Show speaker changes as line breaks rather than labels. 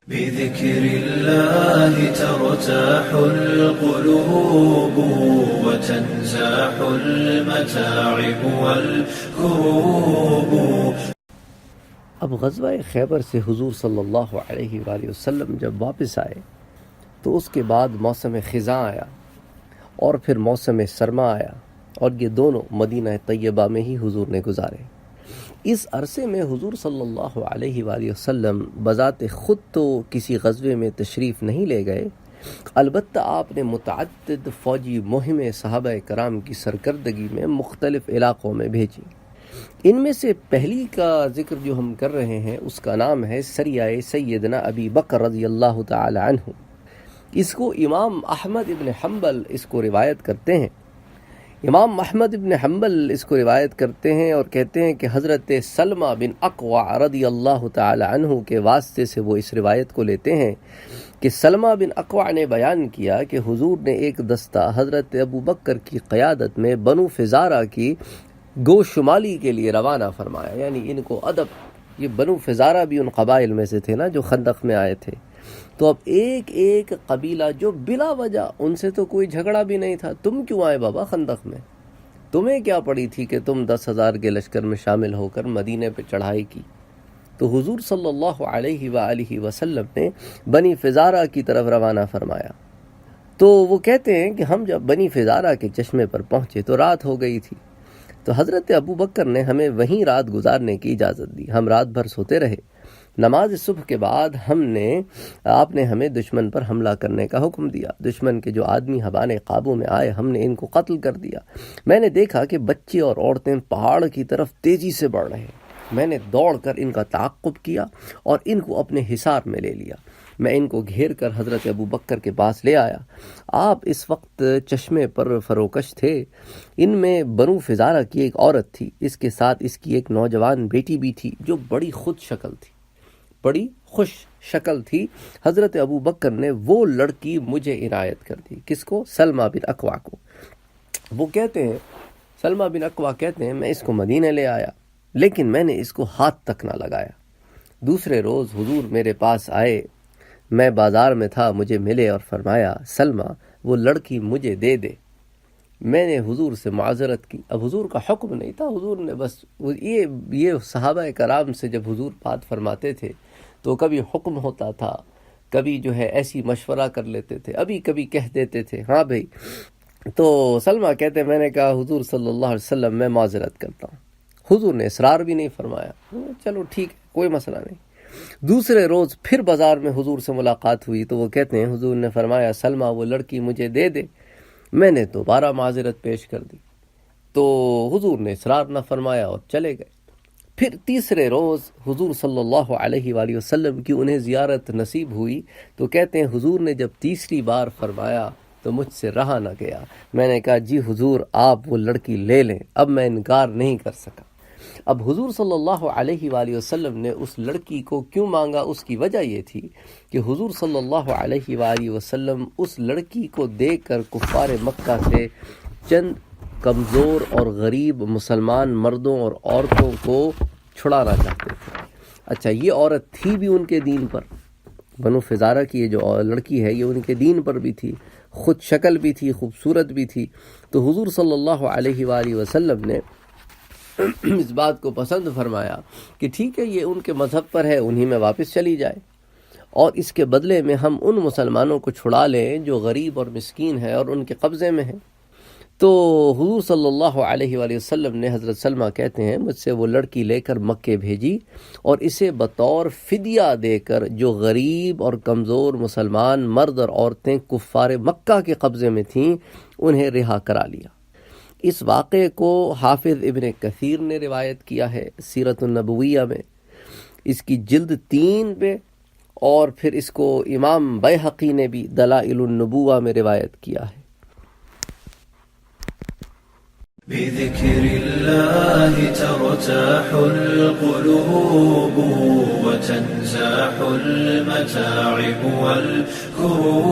بذكر الله ترتاح القلوب وتنزاح المتاعب والكروب.
اب غزوہ خیبر سے حضور صلی اللہ علیہ وآلہ وسلم جب واپس آئے تو اس کے بعد موسم خزاں آیا اور پھر موسم سرما آیا، اور یہ دونوں مدینہ طیبہ میں ہی حضور نے گزارے. اس عرصے میں حضور صلی اللہ علیہ وآلہ وسلم بذات خود تو کسی غزوے میں تشریف نہیں لے گئے، البتہ آپ نے متعدد فوجی مہمیں صحابہ کرام کی سرکردگی میں مختلف علاقوں میں بھیجی. ان میں سے پہلی کا ذکر جو ہم کر رہے ہیں اس کا نام ہے سریہ سیدنا ابی بکر رضی اللہ تعالی عنہ. اس کو امام احمد ابن حنبل اس کو روایت کرتے ہیں. امام احمد ابن حنبل اس کو روایت کرتے ہیں اور کہتے ہیں کہ حضرت سلمہ بن اقوع رضی اللہ تعالی عنہ کے واسطے سے وہ اس روایت کو لیتے ہیں کہ سلمہ بن اقوع نے بیان کیا کہ حضور نے ایک دستہ حضرت ابو بکر کی قیادت میں بنو فزارہ کی گو شمالی کے لیے روانہ فرمایا. یعنی ان کو ادب، یہ بنو فزارہ بھی ان قبائل میں سے تھے نا جو خندق میں آئے تھے. تو اب ایک ایک قبیلہ جو بلا وجہ، ان سے تو کوئی جھگڑا بھی نہیں تھا، تم کیوں آئے بابا خندق میں؟ تمہیں کیا پڑی تھی کہ تم 10,000 کے لشکر میں شامل ہو کر مدینے پہ چڑھائی کی؟ تو حضور صلی اللہ علیہ وآلہ وسلم نے بنی فزارہ کی طرف روانہ فرمایا. تو وہ کہتے ہیں کہ ہم جب بنی فزارہ کے چشمے پر پہنچے تو رات ہو گئی تھی. تو حضرت ابو بکر نے ہمیں وہیں رات گزارنے کی اجازت دی. ہم رات بھر سوتے رہے. نماز صبح کے بعد آپ نے ہمیں دشمن پر حملہ کرنے کا حکم دیا. دشمن کے جو آدمی ہمارے قابو میں آئے ہم نے ان کو قتل کر دیا. میں نے دیکھا کہ بچے اور عورتیں پہاڑ کی طرف تیزی سے بڑھ رہے ہیں. میں نے دوڑ کر ان کا تعاقب کیا اور ان کو اپنے حصار میں لے لیا. میں ان کو گھیر کر حضرت ابو بکر کے پاس لے آیا. آپ اس وقت چشمے پر فروکش تھے. ان میں بنو فزارہ کی ایک عورت تھی، اس کے ساتھ اس کی ایک نوجوان بیٹی بھی تھی جو بڑی خوش شکل تھی. حضرت ابو بکر نے وہ لڑکی مجھے عنایت کر دی. کس کو؟ سلمہ بن اقوع کو. وہ کہتے ہیں، سلمہ بن اقوع کہتے ہیں، میں اس کو مدینے لے آیا لیکن میں نے اس کو ہاتھ تک نہ لگایا. دوسرے روز حضور میرے پاس آئے، میں بازار میں تھا، مجھے ملے اور فرمایا سلمہ وہ لڑکی مجھے دے دے. میں نے حضور سے معذرت کی. اب حضور کا حکم نہیں تھا، حضور نے بس یہ صحابہ کرام سے جب حضور بات فرماتے تھے تو کبھی حکم ہوتا تھا، کبھی جو ہے ایسی مشورہ کر لیتے تھے، ابھی کبھی کہہ دیتے تھے ہاں بھائی. تو سلمہ کہتے ہیں میں نے کہا حضور صلی اللہ علیہ وسلم میں معذرت کرتا ہوں. حضور نے اصرار بھی نہیں فرمایا، چلو ٹھیک ہے کوئی مسئلہ نہیں. دوسرے روز پھر بازار میں حضور سے ملاقات ہوئی تو وہ کہتے ہیں حضور نے فرمایا سلمہ وہ لڑکی مجھے دے دے. میں نے دوبارہ معذرت پیش کر دی تو حضور نے اصرار نہ فرمایا اور چلے گئے. پھر تیسرے روز حضور صلی اللہ علیہ وآلہ وسلم کی انہیں زیارت نصیب ہوئی تو کہتے ہیں حضور نے جب تیسری بار فرمایا تو مجھ سے رہا نہ گیا. میں نے کہا جی حضور آپ وہ لڑکی لے لیں. اب میں انکار نہیں کر سکا. اب حضور صلی اللہ علیہ وآلہ وسلم نے اس لڑکی کو کیوں مانگا؟ اس کی وجہ یہ تھی کہ حضور صلی اللہ علیہ وآلہ وسلم اس لڑکی کو دیکھ کر کفار مکہ سے چند کمزور اور غریب مسلمان مردوں اور عورتوں کو چھڑانا چاہتے تھے. اچھا یہ عورت تھی بھی ان کے دین پر، بنو فزارہ کی یہ جو لڑکی ہے یہ ان کے دین پر بھی تھی، خود شکل بھی تھی، خوبصورت بھی تھی. تو حضور صلی اللہ علیہ وآلہ وسلم نے اس بات کو پسند فرمایا کہ ٹھیک ہے یہ ان کے مذہب پر ہے، انہی میں واپس چلی جائے اور اس کے بدلے میں ہم ان مسلمانوں کو چھڑا لیں جو غریب اور مسکین ہیں اور ان کے قبضے میں ہیں. تو حضور صلی اللہ علیہ وآلہ وسلم نے حضرت سلمہ کہتے ہیں مجھ سے وہ لڑکی لے کر مکے بھیجی اور اسے بطور فدیہ دے کر جو غریب اور کمزور مسلمان مرد اور عورتیں کفار مکہ کے قبضے میں تھیں انہیں رہا کرا لیا. اس واقعے کو حافظ ابن کثیر نے روایت کیا ہے سیرت النبویہ میں، اس کی جلد 3 پہ، اور پھر اس کو امام بیہقی نے بھی دلائل النبوہ میں روایت کیا ہے.
بذكر الله ترتاح القلوب وتنزاح المتاعب والكروب.